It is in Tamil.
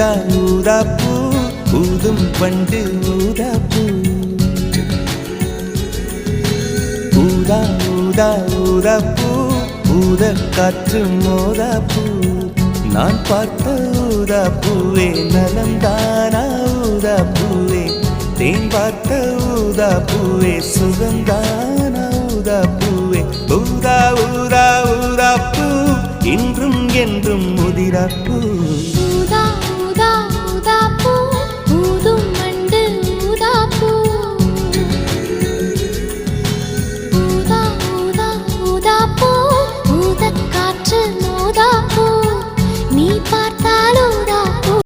ஊதா ஊதா பூ ஊதும் பண்டு ஊதா பூ ஊதா ஊதா ஊதா பூ ஊத காற்று மோதா பூ நான் பார்த்த ஊதா பூவே நலந்தானா ஊதா பூவே தேன் பார்த்த ஊதா பூவே சுகந்தானா ஊதா பூவே ஊதா ஊதா ஊதா பூ இன்றும் என்றும் முதிரா பூ